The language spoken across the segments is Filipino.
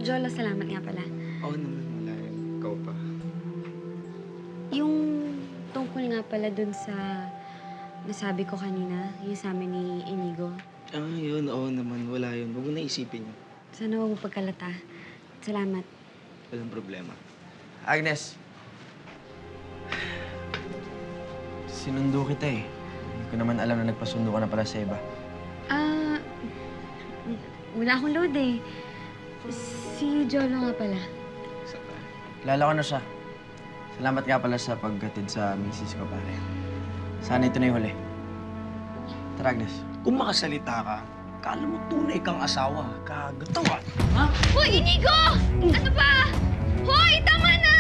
Jolo, salamat nga pala. Oo naman, wala yun. Ikaw pa. Yung tungkol nga pala dun sa nasabi ko kanina, yung sa amin ni Inigo. Yun. Oo naman, wala yun. Huwag mo na isipin yun. Sana huwag mo pagkalata. Salamat. Walang problema. Agnes. Sinundo kita eh. Hindi ko naman alam na nagpasundo ka na pala sa iba. Wala akong load eh. Si Jolo nga pala. Isa pa. Kilala ko na siya. Salamat nga pala sa paggatid sa misis ko, pare. Sana ito na yung huli. Tara, Agnes. Kung makasalita ka, kala mo tunay kang asawa. Kagatawa. Ha? Hoy, Inigo! Ano ba? Hoy, tama na!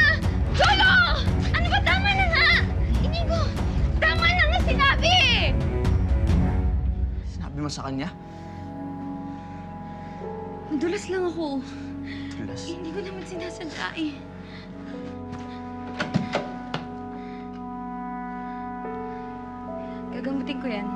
Jolo! Ano ba? Tama na nga! Inigo! Tama na nga sinabi! Sinabi mo sa kanya? Madulas lang ako. Tulas. Hindi ko naman sinasadya eh. Gagamutin ko yan.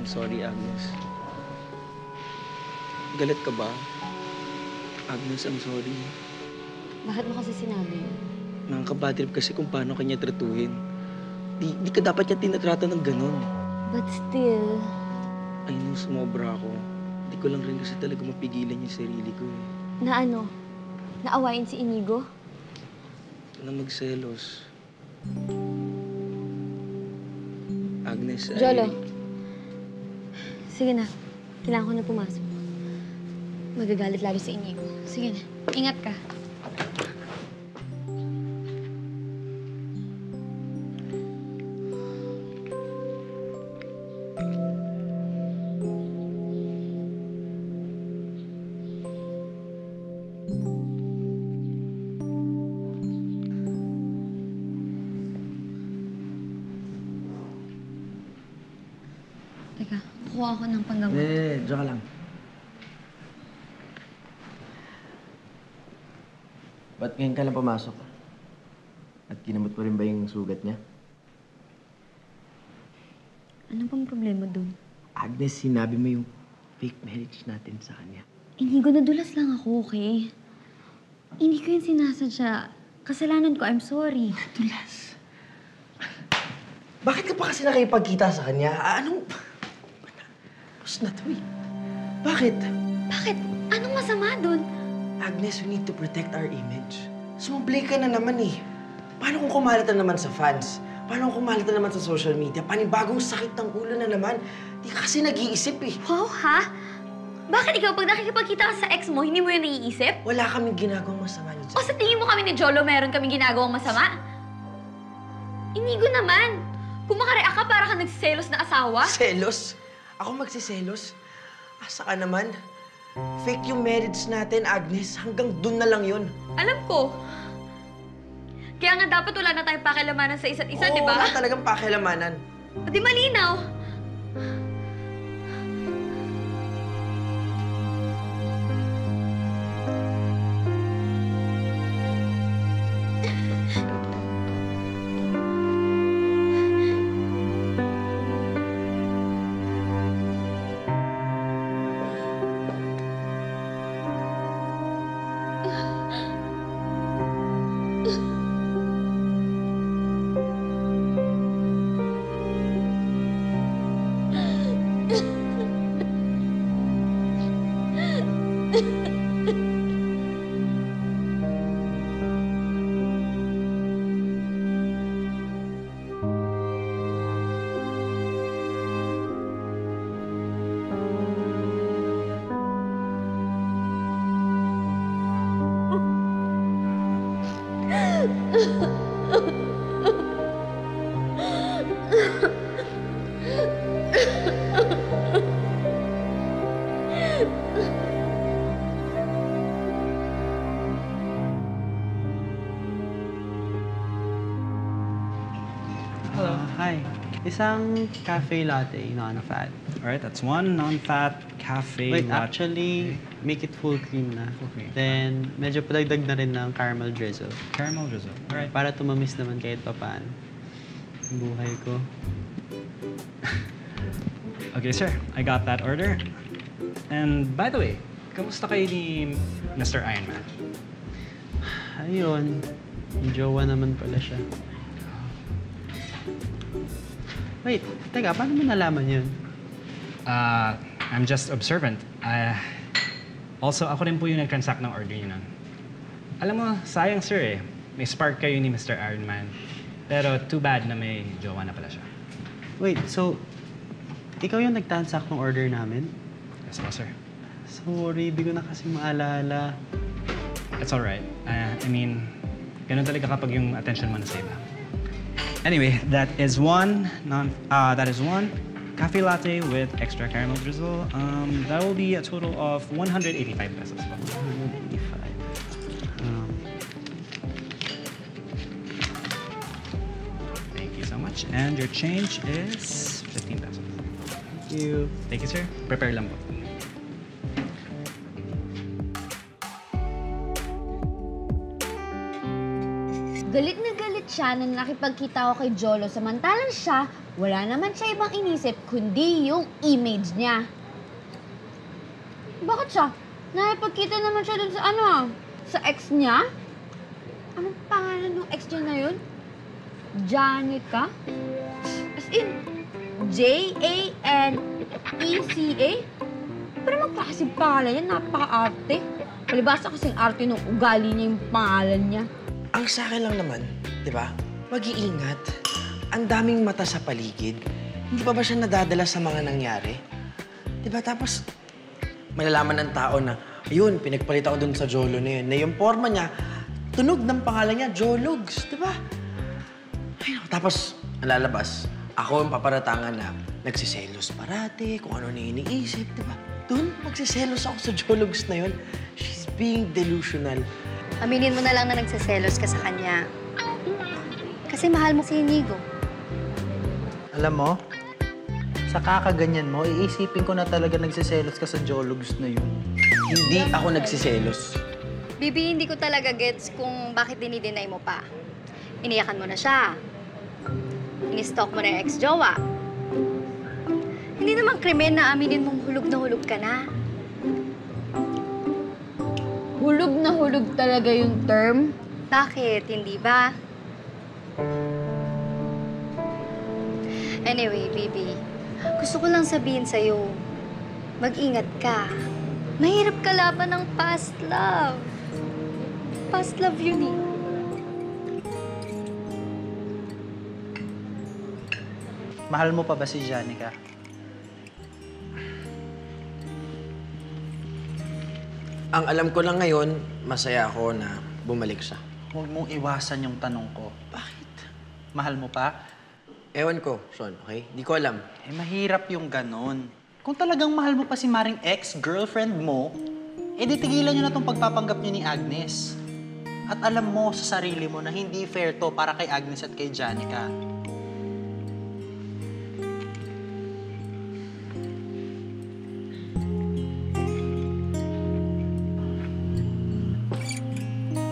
I'm sorry, Agnes. Galit ka ba? Agnes, I'm sorry. Bakit mo kasi sinabi yun? Nakakabatrip kasi kung paano kanya tratuhin. Di ka dapat niya tinatrato ng ganun. But still... I know, sumobra ako. Di ko lang rin kasi talaga mapigilan yung sarili ko eh. Na ano? Naawayin si Inigo? Na magselos. Agnes, Jolo. Sige na. Kailangan ko na pumasok. Magagalit lalo si Inigo. Sige na. Ingat ka. Teka, kukuha ako ng panggamot. Diyan ka lang. Ba't ngayon ka lang pumasok? At kinamot mo rin ba yung sugat niya? Ano bang problema dun? Agnes, sinabi mo yung fake marriage natin sa kanya. Inigo, nadulas lang ako, okay? Hindi ko yung sinasadya. Kasalanan ko, I'm sorry. Tulas. Bakit ka pa kasi nakipagkita sa kanya? Anong... Tapos na to eh. Bakit? Bakit? Anong masama dun? Agnes, we need to protect our image. Sumublay ka na naman eh. Paano kung kumalat na naman sa fans? Paano kung kumalat na naman sa social media? Panibagong sakit ng ulo na naman. Di ka kasi nag-iisip eh. Wow, ha? Bakit ikaw, pag nakikipagkita ka sa ex mo, hindi mo yun naiisip? Wala kaming ginagawang masama ni O sa tingin mo kami ni Jolo, meron kaming ginagawang masama? Inigo naman. Kung makareact ka, para ka nagselos na asawa. Selos? Ako magsiselos? Asa ka naman? Fake yung marriage natin, Agnes. Hanggang dun na lang yun. Alam ko. Kaya nga dapat wala na tayong pakilamanan sa isa't isa, di ba? Wala talagang pakilamanan. O di malinaw. Hello. Hi. Isang cafe latte, non-fat. Alright, that's one non-fat cafe Wait, latte. actually, make it full cream na. Okay. Then, medyo padagdag na rin ng caramel drizzle. Caramel drizzle. Alright. Para tumamis naman kahit papaano. Ang buhay ko. Okay, sir. I got that order. And by the way, kamusta kayo ni Mr. Iron Man? Ayun. Yung jowa naman pala siya. Wait, teka, paano mo nalaman yun? I'm just observant. Also, ako rin po yung nag-transact ng order niyo nun. Alam mo, sayang sir eh. May spark kayo ni Mr. Iron Man. Pero too bad na may jowa na pala siya. Wait, so, ikaw yung nag-transact ng order namin? Yes po, sir. Sorry, di ko na kasi maalala. It's alright. I mean, ganun talaga kapag yung attention mo na sa iba. Anyway, that is one cafe latte with extra caramel drizzle. That will be a total of 185 pesos. 185. Thank you so much. And your change is 15 pesos. Thank you. Thank you, sir. Prepare lang po. Galit na galit siya na nakipagkita ko kay Jolo, samantalang siya, wala naman siya ibang inisip kundi yung image niya. Bakit siya? Nakipagkita naman siya dun sa sa ex niya? Anong pangalan ng ex niya na yun? Janica? As in, Janeca? Pero magkakasing pangalan yan, napaka-arte. Palibasa kasing arte ng ugali niya yung pangalan niya. Ang sa akin lang naman, di ba? Mag-iingat. Ang daming mata sa paligid. Hindi pa ba siya nadadala sa mga nangyari? Di ba? Tapos, malalaman ng tao na, ayun, pinagpalit ako dun sa Jolo na yun. Na yung forma niya, tunog ng pangalan niya, Jologs. Di ba? Ayun, tapos, ang lalabas, ako yung paparatangan na nagsiselos parati, kung ano na iniisip, di ba? Doon, magsiselos ako sa Jologs na yun. She's being delusional. Aminin mo na lang na nagsiselos ka sa kanya. Kasi mahal mo si Inigo. Alam mo, sa kakaganyan mo, iisipin ko na talaga nagsiselos ka sa Jologs na yun. Hindi ako nagsiselos. Bibi, hindi ko talaga gets kung bakit dinideny mo pa. Iniyakan mo na siya. Ini-stalk mo na yung ex-jowa. Hindi naman krimen na aminin mong hulog na hulog ka na. Hulog na hulog talaga yung term. Bakit? Hindi ba? Anyway, Bibi, gusto ko lang sabihin sa'yo, mag-ingat ka. Mahirap kalaban ng past love. Past love yun eh. Mahal mo pa ba si Janica? Ang alam ko lang ngayon, masaya ako na bumalik siya. Huwag mong iwasan yung tanong ko. Bakit? Mahal mo pa? Ewan ko, Sean, okay? Di ko alam. Eh, mahirap yung ganon. Kung talagang mahal mo pa si Maring ex-girlfriend mo, eh di tigilan nyo na tong pagpapanggap nyo ni Agnes. At alam mo sa sarili mo na hindi fair to para kay Agnes at kay Janica.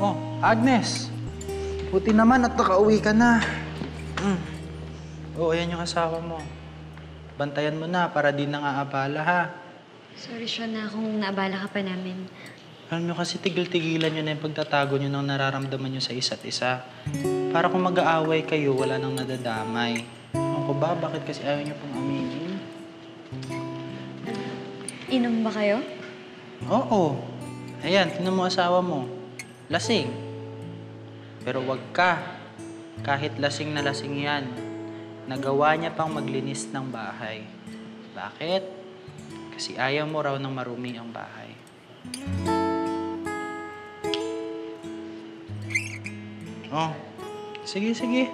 Oh, Agnes! Buti naman at nakauwi ka na. Oo, ayan yung asawa mo. Bantayan mo na para di nang aabala, ha? Sorry, Sean, na kung naabala ka pa namin. Alam nyo kasi tigil-tigilan nyo na yung pagtatago nyo ng nararamdaman nyo sa isa't isa. Para kung mag-aaway kayo, wala nang nadadamay. Ewan ko ba, bakit kasi ayaw nyo pong aminin? Inom ba kayo? Oo. Ayan, tinan mo asawa mo. Lasing. Pero wag ka. Kahit lasing na lasing yan, nagawa niya pang maglinis ng bahay. Bakit? Kasi ayaw mo raw ng marumi ang bahay. Oh, sige, sige.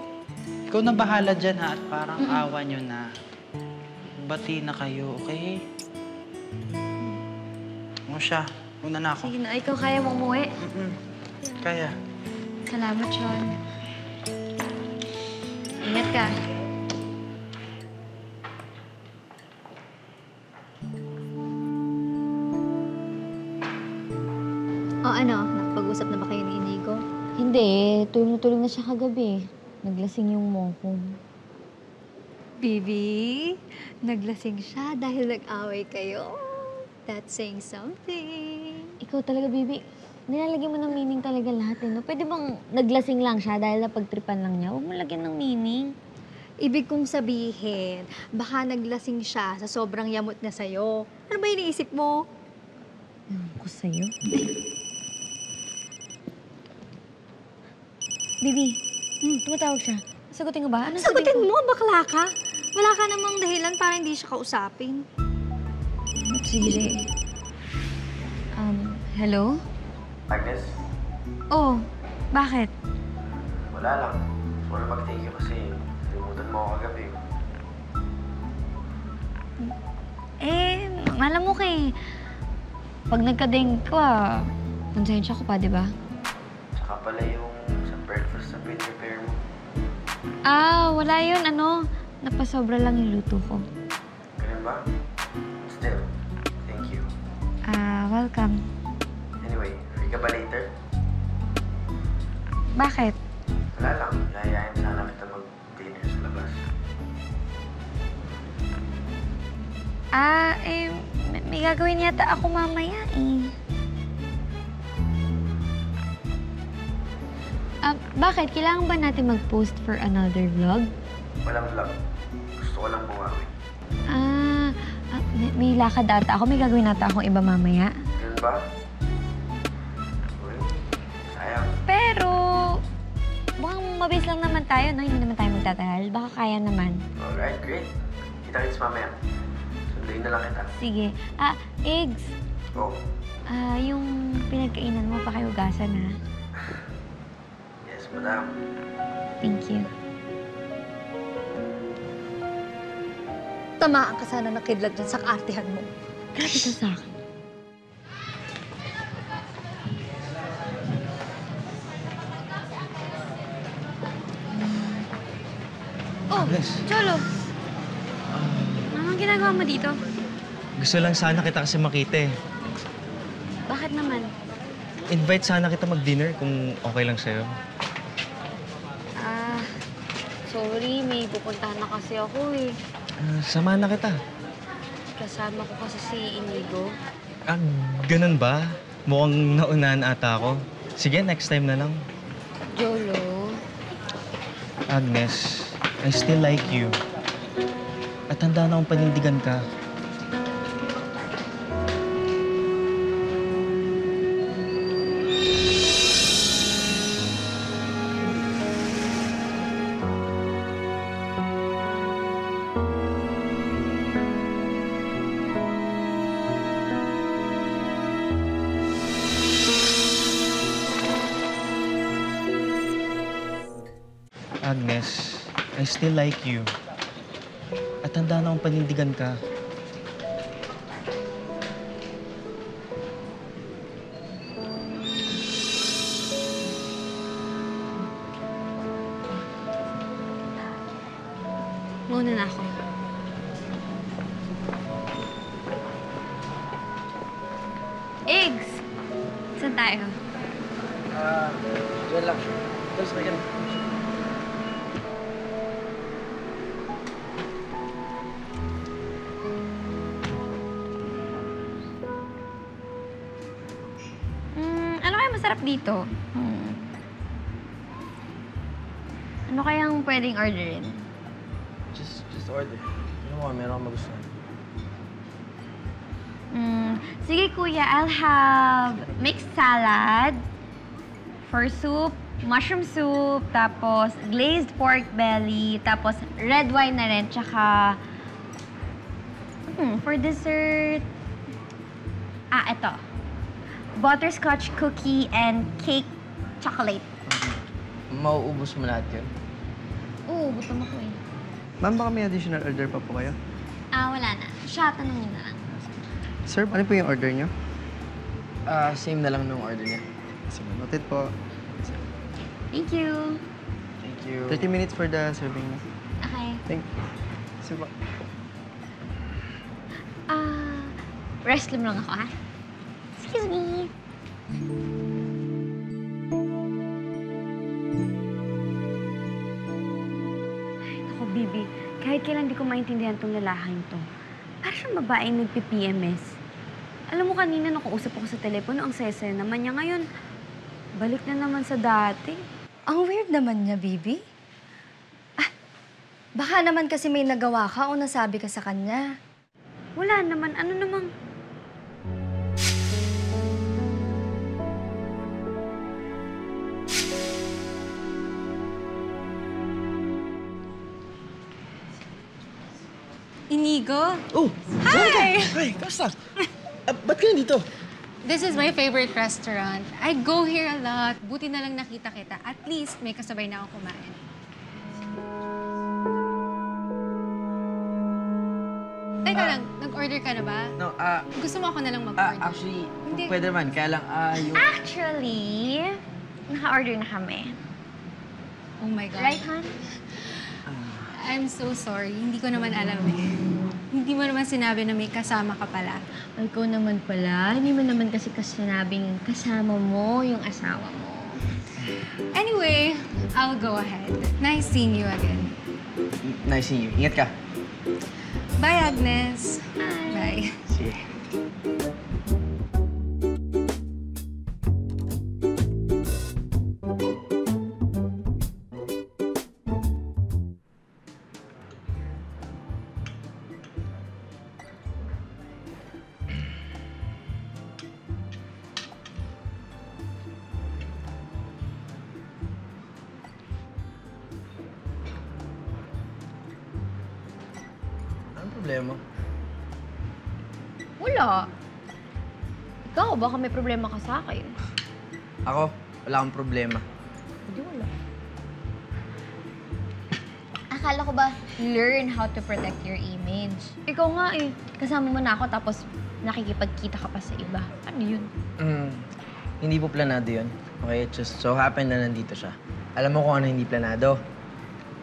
Ikaw na bahala dyan, ha? At parang awa nyo na. Bati na kayo, okay? O siya, una na ako. Sige na, ikaw kaya mo umuwi. Kaya. Salamat, Sean. Ingat ka. O ano, nakapag-usap na ba kayo ni Inigo? Hindi, tulong na siya kagabi. Naglasing yung mongkong. Bibi, naglasing siya dahil nag-away kayo. That's saying something. Ikaw talaga, Bibi. Nilalagyan mo ng meaning talaga lahat, eh, no? Pwede bang naglasing lang siya dahil napagtripan lang niya? Huwag mo lagyan ng meaning. Ibig kong sabihin, baka naglasing siya sa sobrang yamot niya sa'yo. Ano ba iniisip mo? Ewan ko sa'yo. Bibi, tumatawag siya. Sagutin ko ba? Ano Sagutin mo, bakla ka. Wala ka namang dahilan para hindi siya kausapin. Sige. Hello? Agnes, Oh, bakit? wala lang. Gusto ko na mag-thank you kasi limutan mo ako kagabi. Alam mo kay... Pag nagka-ding ko, konsensya ko pa, di ba? Tsaka pala yung sa breakfast na prepare mo. Wala yun. Napasobra lang yung luto ko. Ganun ba? Still, thank you. Welcome. Anyway, free ka ba later? Bakit? Wala lang. Yayayain sana kita mag-dinner sa labas. May gagawin yata ako mamaya, eh. Bakit? Kailangan ba natin mag-post for another vlog? Walang vlog. Gusto ko lang bumawi. May lakad ata ako. May gagawin ata akong iba mamaya. Ganun ba? Uy, sayang. Pero, mukhang mabilis lang naman tayo, no? Hindi naman tayo magtatahal. Baka kaya naman. Alright, great. Kita-kits mamaya. Sunduin na lang kita. Sige. Eggs. Oh, Yung pinagkainan mo, pakiugasan, ha? yes, madam. Thank you. Tamaan ka sana ng kidlat dyan sa kaartihan mo. Grabe ka sa akin. Agnes, Cholo. Anong ginagawa mo dito? gusto lang sana kita kasi makita eh. Bakit naman? Invite sana kita mag-dinner kung okay lang sa'yo. Sorry. May pupuntahan na kasi ako, eh. Samahan na kita. Kasama ko kasi si Inigo. Ganun ba? Mukhang naunahan ata ako. Sige, next time na lang. Jolo. Agnes, I still like you. At handa na akong panindigan ka. Agnes, I still like you. At handa na akong panindigan ka. Mauna na ako. Eggs! Saan tayo? Diyan lang. Tapos may ganun. Ano kaya masarap dito? Ano kayang pwedeng orderin? Just order. Ano mo, meron akong magustuhan. Sige, kuya. I'll have mixed salad, for soup, mushroom soup, tapos glazed pork belly, tapos red wine na rin, tsaka... for dessert... Eto. Butterscotch cookie and cake chocolate. Mauubos mo lahat yun? Oo, gutom ako eh. Ma'am, baka may additional order pa po kayo? Wala na. Siya, tanongin na lang. Sir, ano po yung order niyo? Same na lang nung order niya. Sige, noted po. Thank you. Thank you. 30 minutes for the serving na. Okay. Thank you. Sige po. Restroom lang ako, ha? Excuse me. Ako, Bibi, kahit kailan di ko maintindihan tong lalaking to. Para siyang babaeng nagpi-PMS. Alam mo, kanina nakausap ako sa telepono, ang sese naman niya. Ngayon, balik na naman sa dati. Ang weird naman niya, baby. Baka naman kasi may nagawa ka o nasabi ka sa kanya. Wala naman. Ano namang... Inigo? Oh! Hi! Hi! Kamusta? Ba't ka nandito? This is my favorite restaurant. I go here a lot. Buti na lang nakita kita. At least may kasabay na ako kumain. Teka lang, nag-order ka na ba? No, Gusto mo ako na lang mag-order? actually, Hindi. pwede naman. Kaya lang, yung... Actually, naka-order na kami. Oh my God. Right, hon? I'm so sorry. Hindi ko naman alam eh. Hindi mo naman sinabi na may kasama ka pala. Ay, ikaw naman pala. Hindi mo naman kasi sinabing kasama mo yung asawa mo. Anyway, I'll go ahead. Nice seeing you again. Nice seeing you. Ingat ka. Bye, Agnes. Bye. Sige. Problema? Wala. Ikaw, baka may problema ka sa akin. Ako, wala akong problema. Hindi wala. Akala ko ba, learn how to protect your image. Ikaw nga eh. Kasama mo na ako tapos nakikipagkita ka pa sa iba. Ano yun? Hindi po planado yun. Okay, it just so happened na nandito siya. Alam mo kung ano hindi planado?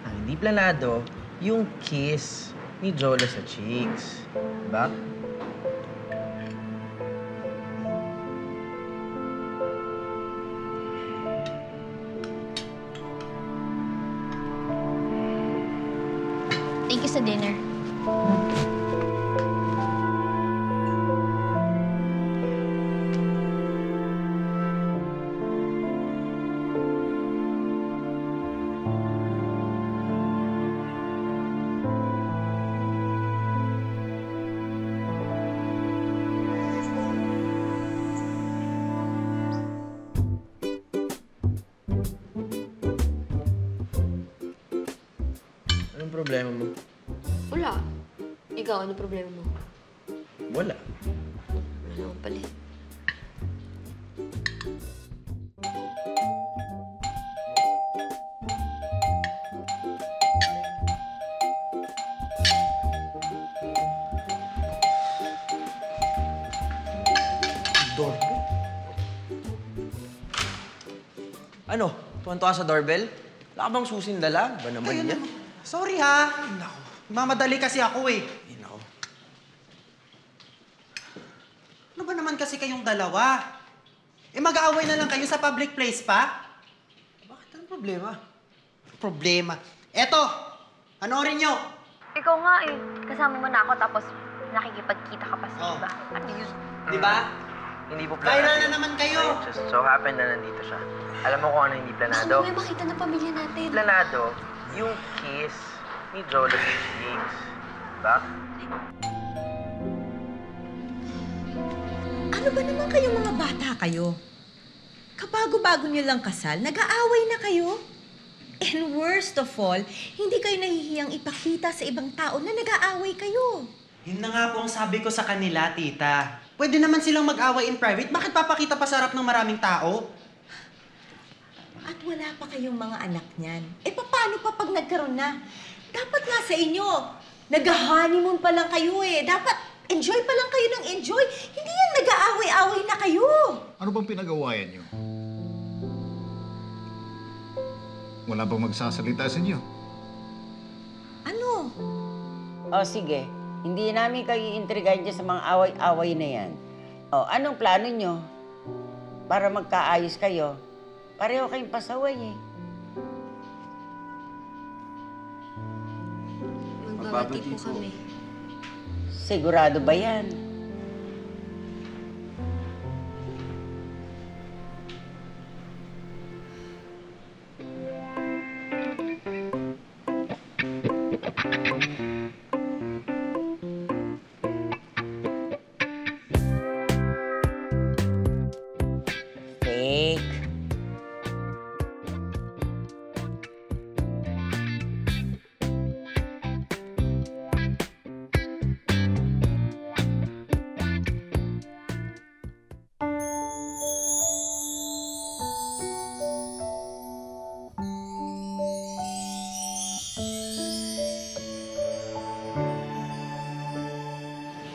Ang hindi planado, yung kiss ni Jolo sa cheeks. Diba? Thank you sa dinner. Anong problema mo? Wala. Ikaw, ano problema mo? Wala. Ano naman pala eh. Doorbell? Ano? Tuwan-tuwa sa doorbell? Wala ka bang susing dala? Ba naman yan? Sorry ha. Nako. Mamadali kasi ako eh. Ay, nako. Ano ba naman kasi kayong dalawa? Eh mag-aaway na lang kayo sa public place pa? Bakit? Anong problema? Problema. Eto, panoorin nyo. Ikaw nga eh. Kasama mo na ako tapos nakikipagkita ka pa sa Oh. iba. Ano yun? Di ba? Hindi po planado. Viral na naman kayo. Okay, just so happened na nandito siya. Alam mo kung ano hindi planado? Baka may makita ng pamilya natin. Planado, yung kiss ni Jolo sa cheeks. Diba? Ano ba naman kayong mga bata kayo? Kabago-bago niyo lang kasal, nag-aaway na kayo? And worst of all, hindi kayo nahihiyang ipakita sa ibang tao na nag-aaway kayo. Yun na nga po ang sabi ko sa kanila, tita. Pwede naman silang mag-away in private. Bakit papakita pa sa harap ng maraming tao? At wala pa kayong mga anak niyan. Paano pa pag nagkaroon na? Dapat nga sa inyo, nag-honeymoon pa lang kayo Dapat enjoy pa lang kayo ng enjoy. Hindi yan nag-aaway-aaway na kayo. Ano bang pinag-awayan niyo? Wala bang magsasalita sa inyo? Ano? O sige, hindi namin kayo intrigahin dyan sa mga away-away na yan. O, anong plano nyo? Para magkaayos kayo. Pareho kayong pasaway Magbabati po kami. Sigurado ba yan? Fake.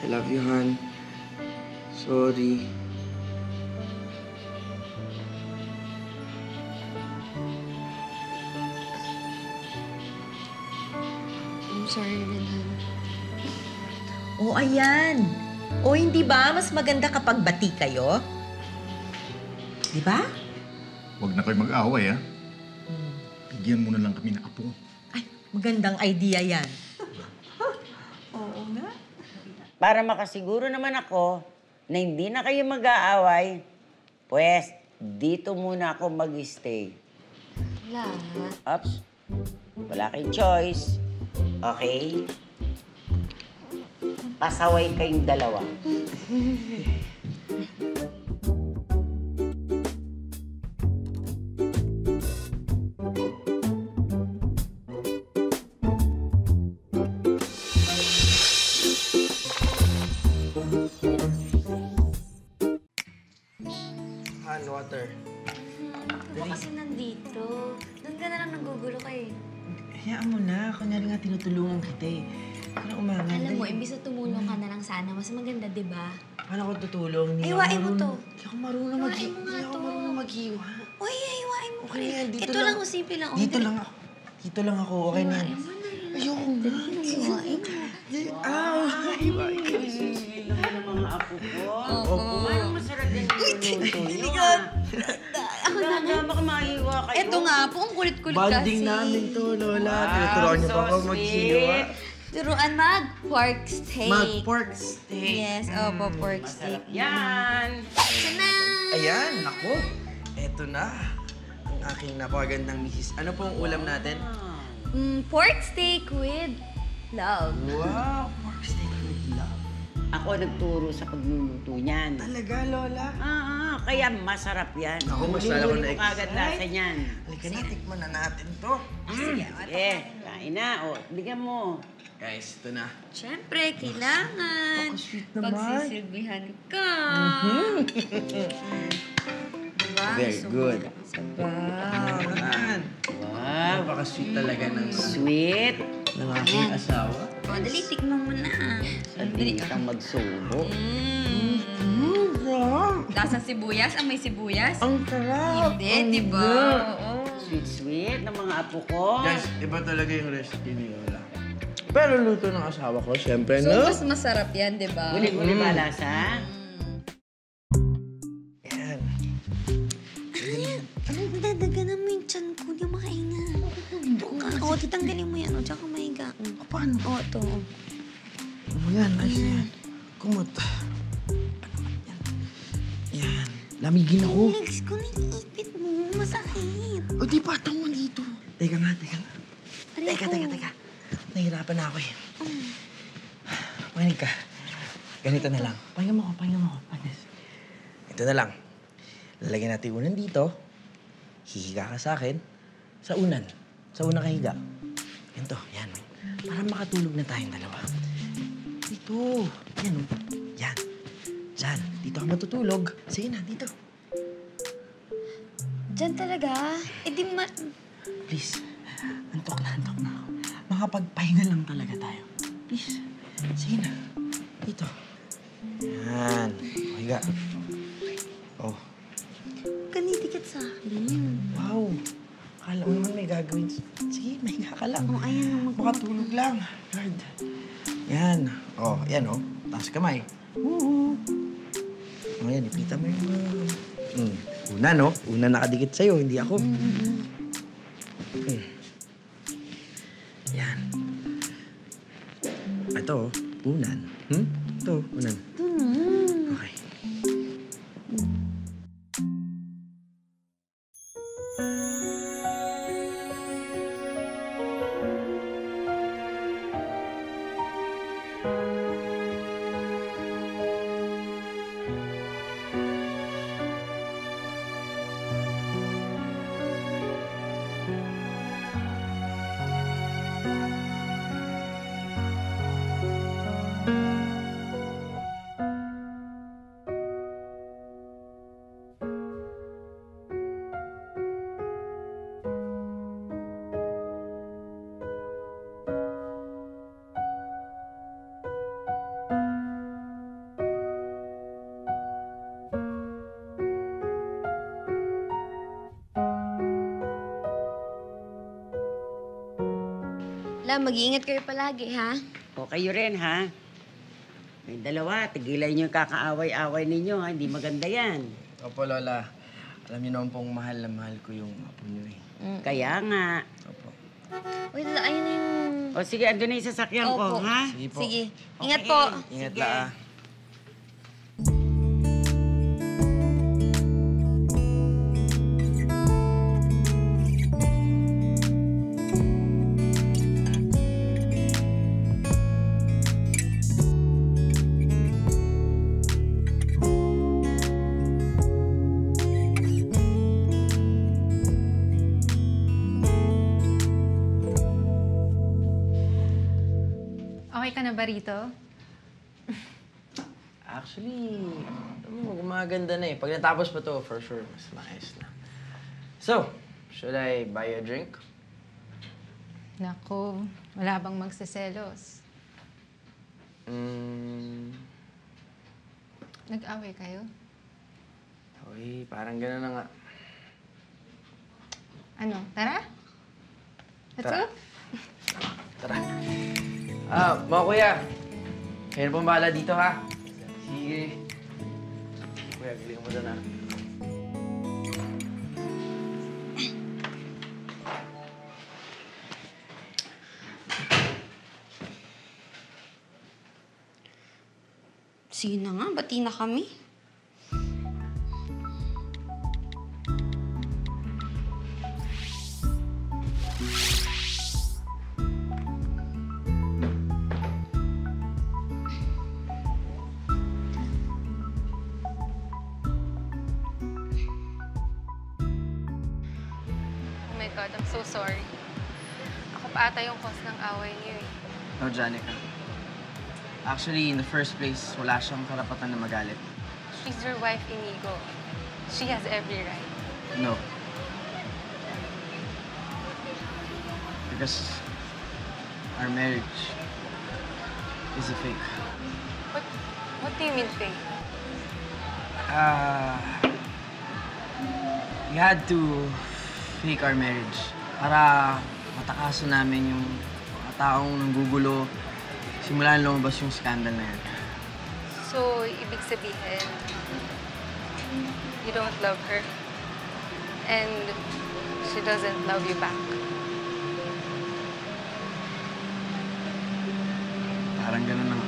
I love you, Han. Sorry. I'm sorry rin, Han. O, ayan. O, hindi ba mas maganda kapag bati kayo? Di ba? Huwag na kayo mag-away, ha? Bigyan mo na lang kami ng apo. Magandang idea yan. Oo nga. Para makasiguro naman ako na hindi na kayo mag-aaway, pues, dito muna ako mag-stay. Lahat. Ops, wala kayong choice. Okay? Pasaway kayong dalawa. Han, water. Ako kasi nandito. Doon ka na lang nagugulo kayo. Hayaan mo na. Kunyari nga tinutulungan kita Kaya umangan. Alam mo, imbis na tumulong ka na lang sana, mas maganda, di ba? Paano ako tutulong? Hindi Iwain ako mo to. Hindi ako marunong Iwain mo nga Hindi ako to. marunong maghiwa. Uy, iwain mo. Okay na yan, dito Ito lang. lang, simple lang. Dito lang ako. Dito lang ako. Okay na. Iwain mo na yan. Ayoko nga. Iwain mo. Iwain ko. Ng mga apo ko. Oo. Parang masarap din yung luluto nyo. Ako na nga. Baka maiwa kayo. Ito nga po, ang kulit-kulit kasi. Bonding namin to, Lola. Wow, Tinuturuan niyo so pa ako maghiwa. sweet. Turuan mag-pork steak. Mag-pork steak. Yes, opo, pork steak. Yan. Ito na. Ayan, ako. Eto na. Ang aking napakagandang misis. Ano pong ulam natin? Pork steak with love. Wow, pork steak with love. Ako nagturo sa pagluluto niyan. Talaga, Lola? Kaya masarap yan. Ako, mas lalo ko Huli-huli na mo kagad lasa niyan. Halika na, tikman na natin to. Kain na. O, bigyan mo. Guys, ito na. Siyempre, kailangan. Napaka-sweet naman. Pagsisilbihan ka. Diba? Very Gusto mo good. na sabaw. Ayan. Wow. Napaka-sweet talaga ng Sweet. aking asawa. O, dali, tikman mo na. Hindi kang magsubo. Lasang sibuyas? Ang may sibuyas? Ang sarap! Hindi, di ba? Oo. Sweet-sweet ng mga apo ko. Guys, iba talaga yung recipe ni Lola. Pero luto ng asawa ko, syempre, So, no? mas masarap yan, di ba? Huli-huli ba lasa? Yan. Ano, dadaganan mo yung tiyan ko. Hindi makaina. Oo, titanggalin mo yan. O, tsaka mahiga. Paano? Oo, ito. Yan, ayos na yan. Kumot. Yan. Lamigin ako. Legs ko, naiipit mo. Masakit. O, di patang mo dito. Teka nga. Teka. Nahihirapan na ako eh. Makinig ka. Ganito na lang. Pahinga mo ako. Ito na lang. Lalagyan natin unan dito. Hihiga ka sa akin. Sa unang kahiga. Ganito, yan. Para makatulog na tayong dalawa. Dito. Yan, oh. Yan. Diyan. Dito ka matutulog. Sige na, dito. Diyan talaga? Eh di Please, antok na ako. Makapagpahinga lang talaga tayo. Please, sige na. Dito. Yan. Mahiga. Oh. Kanidikit sa akin. Wow. Akala mo naman may gagawin. Sige, mahiga ka lang. Oh, ayan. Makatulog lang. Lord. Yan. Oh, yan oh. Taas kamay. Woo! Oh, yan. Ipita mo yung mga... Una, no? Una nakadikit sa'yo, hindi ako. Yan. Ito, unan. Ito, unan. Okay. Mag-iingat kayo palagi, ha? O kayo rin, ha? May dalawa, tigilan niyo yung kakaaway-away ninyo, ha? Hindi maganda yan. Opo, Lola. Alam niyo naman pong mahal na mahal ko yung apo niyo eh. Kaya nga. Opo. Uy, ayun na yung... O sige, andun na yung sasakyan ko, ha? Sige po. Sige. Ingat po. Ingat Sige. la. Okay ka na ba rito? Actually, gumaganda na eh. Pag natapos pa to, for sure, mas maayos na. So, should I buy you a drink? Naku, wala bang magseselos? Nag-away kayo? Uy, parang gano'n na nga. Ano, tara? Let's Tara. go? Tara. Mga kuya. Kayo na pong bahala dito, ha? Sige. Kuya, galing mo doon, ha? Sige na nga, bati na kami. Oh my God, I'm so sorry. Ako pa ata yung cause ng away niyo eh. No, Janica. Actually, in the first place, wala siyang karapatan na magalit. She's your wife, Inigo. She has every right. No. Because our marriage is a fake. What do you mean, fake? We had to fake our marriage para matakaso namin yung mga taong nanggugulo. Simulan lumabas yung scandal na yan. So, ibig sabihin, you don't love her and she doesn't love you back. Parang gano'n na nga.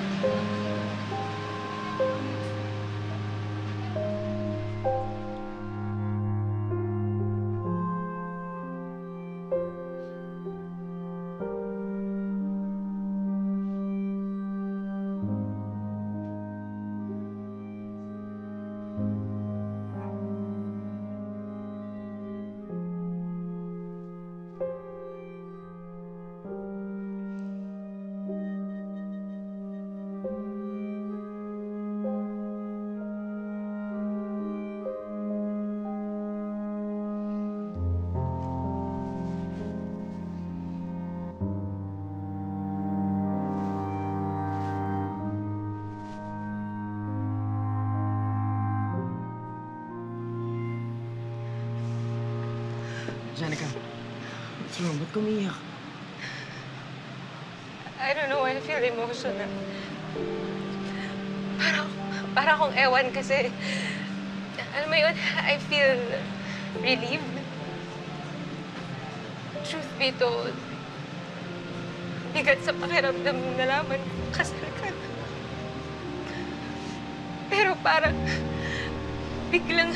wrong? Ba't kumiyak? I don't know, I feel emotional. Para akong ewan kasi, alam mo yun, I feel relieved. Truth be told, bigat sa pakiramdam nung nalaman kong kasal ka na. Pero parang bigla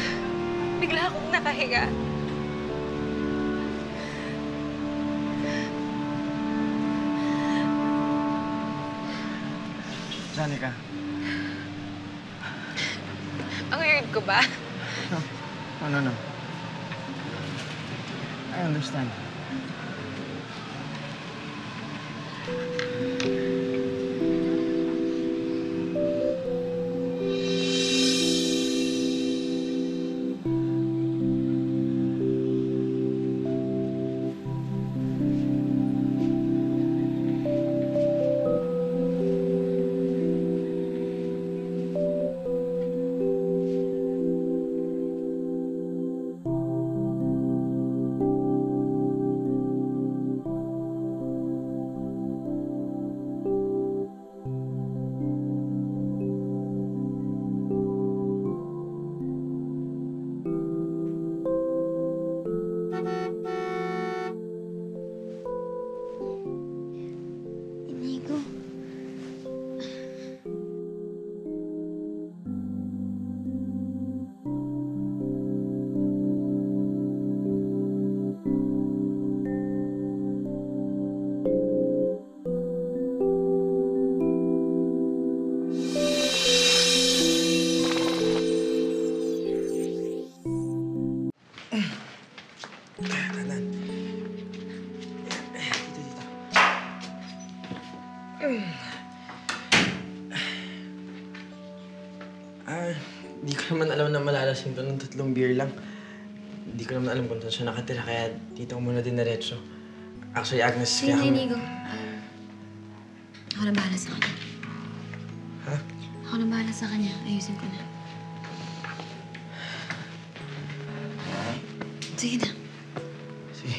akong nakahiga. Janica. Ang weird ko ba? No. I understand. Inigo. Tanan. Dito. Di ko naman alam na malalasing to ng 3 beer lang. Hindi ko naman alam kung saan siya nakatira, kaya dito ko muna din diretso. Actually, Agnes, Sige kaya na, Inigo. Ako na bahala sa kanya. Ha? Ako na bahala sa kanya. Ayusin ko na. Sige na. Sige.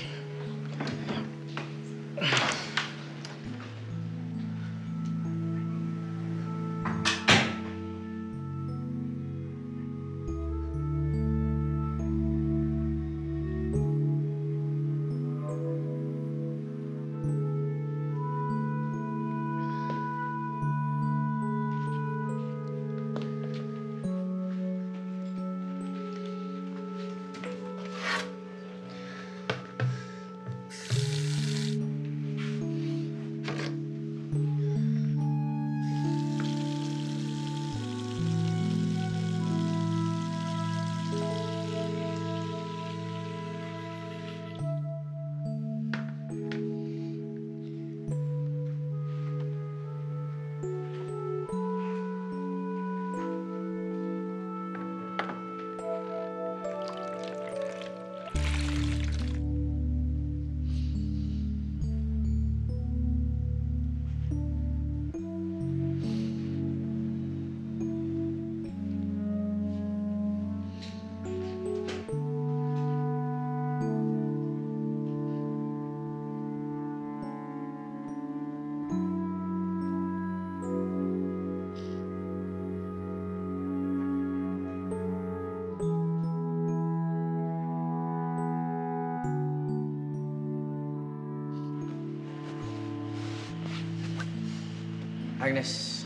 Agnes,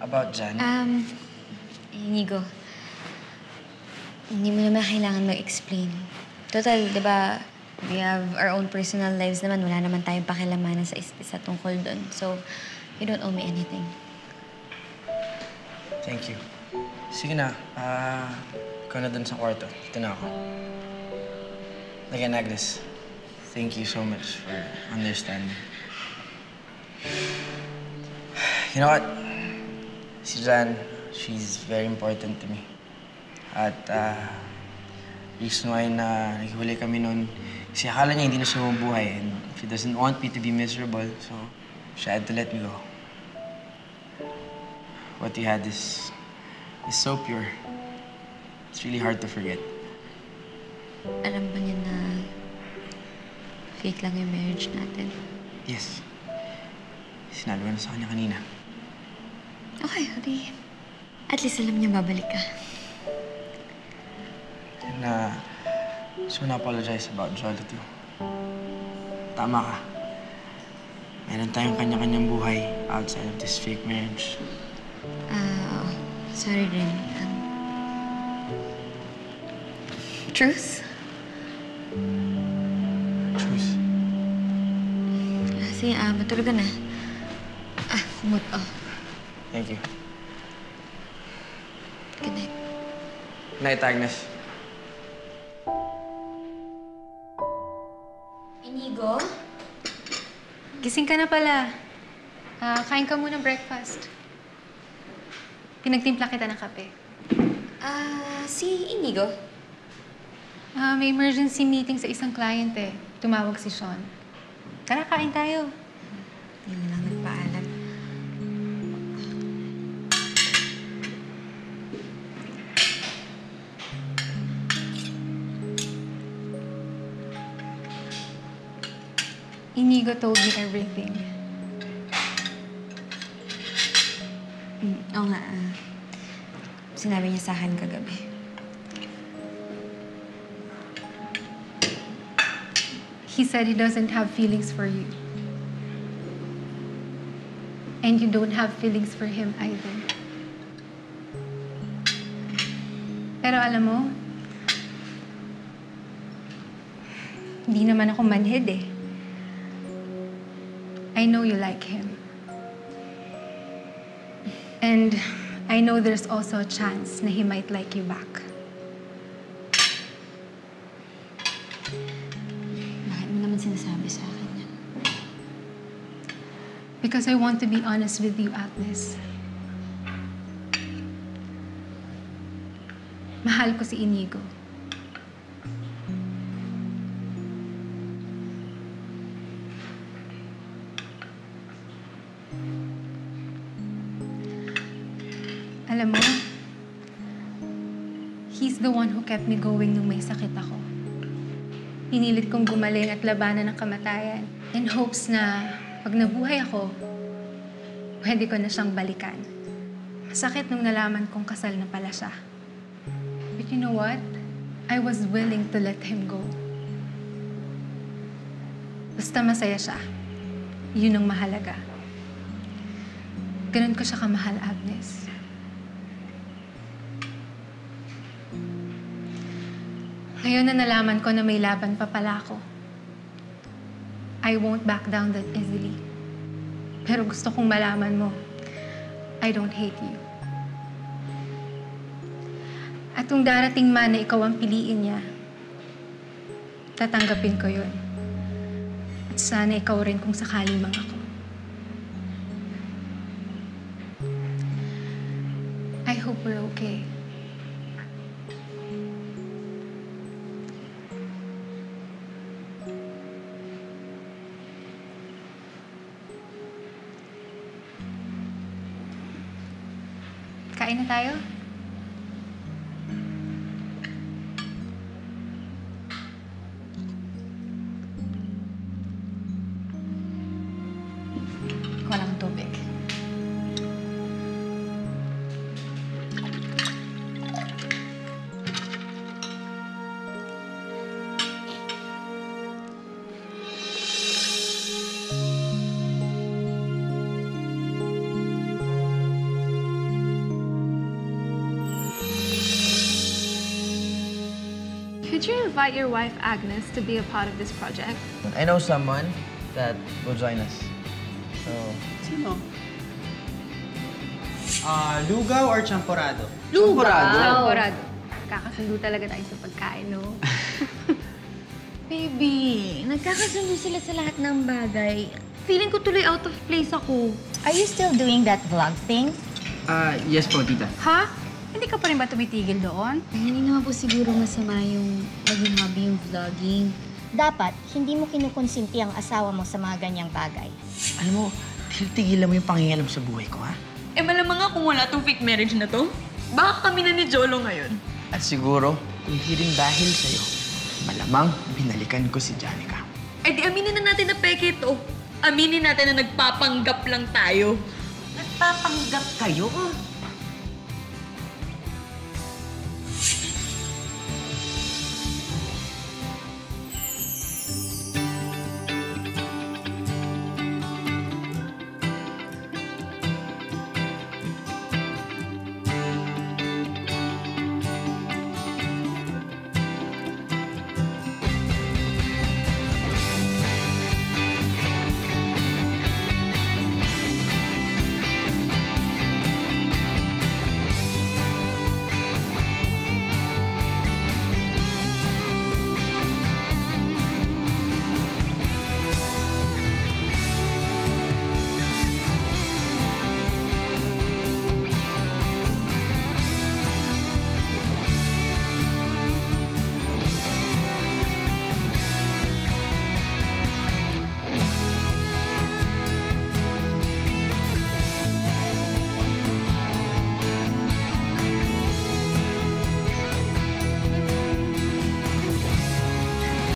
about Jan. Inigo. Hindi mo naman kailangan mag-explain. Total, di ba, we have our own personal lives naman. Wala naman tayong pakilamanan sa isa tungkol doon. So, you don't owe me anything. Thank you. Sige na, ikaw na dun sa kwarto. Dito na ako. Again, Agnes, thank you so much for understanding. You know what? Si Jan, she's very important to me. At reason why na naghihuli kami noon, kasi akala niya hindi na siya mabuhay and she doesn't want me to be miserable, so she had to let me go. What you had is so pure. It's really hard to forget. Alam ba niya na fake lang yung marriage natin. Yes. Sinabi ko na sa kanya kanina. Okay, Adi. At least alam niya babalik ka. And, just wanna apologize about Jolly too. Tama ka. Meron tayong kanya-kanyang buhay outside of this fake marriage. Sorry rin. Truth? Truth. Sige, matulog ka na. Kumot. Thank you. Good night. Night, Agnes. Inigo? Gising ka na pala. Kain ka muna breakfast. Pinagtimpla kita ng kape. Si Inigo? May emergency meeting sa isang client eh. Tumawag si Sean. Tara, kain tayo. Hindi na lang nagpaalam. Inigo told me everything. Oo nga. Sinabi niya sa akin kagabi. He said he doesn't have feelings for you. And you don't have feelings for him either. Pero alam mo, hindi naman ako manhid eh. I know you like him. And I know there's also a chance na he might like you back. Bakit mo naman sinasabi sa akin yan? Because I want to be honest with you, Agnes. Mahal ko si Inigo. Alam mo, he's the one who kept me going nung may sakit ako. Pinilit kong gumaling at labanan ng kamatayan in hopes na pag nabuhay ako, pwede ko na siyang balikan. Masakit nung nalaman kong kasal na pala siya. But you know what? I was willing to let him go. Basta masaya siya. Yun ang mahalaga. Ganun ko siya kamahal, Agnes. Ngayon na nalaman ko na may laban pa pala ako. I won't back down that easily. Pero gusto kong malaman mo, I don't hate you. At kung darating man na ikaw ang piliin niya, tatanggapin ko yun. At sana ikaw rin kung sakali mang ako. I hope we're okay. Kain na tayo? Kuha lang tubig. Could you invite your wife, Agnes, to be a part of this project? I know someone that will join us. So, Sino? Lugaw or champorado? Champorado. Kakasundo talaga tayo sa pagkain, no? Baby, nagkakasundo sila sa lahat ng bagay. Feeling ko tuloy out of place ako. Are you still doing that vlog thing? Yes po, tita. Ha? Hindi ka pa rin ba tumitigil doon? Hindi naman po siguro masama yung maging hobby yung vlogging. Dapat, hindi mo kinukonsinti ang asawa mo sa mga ganyang bagay. Alam mo, tigilan mo yung pangingialam sa buhay ko, ha? Eh, malamang nga kung wala tong fake marriage na to, baka kami na ni Jolo ngayon. At siguro, hindi rin dahil sa'yo, malamang binalikan ko si Janica. Eh di aminin na natin na peke ito. Aminin natin na nagpapanggap lang tayo. Nagpapanggap kayo?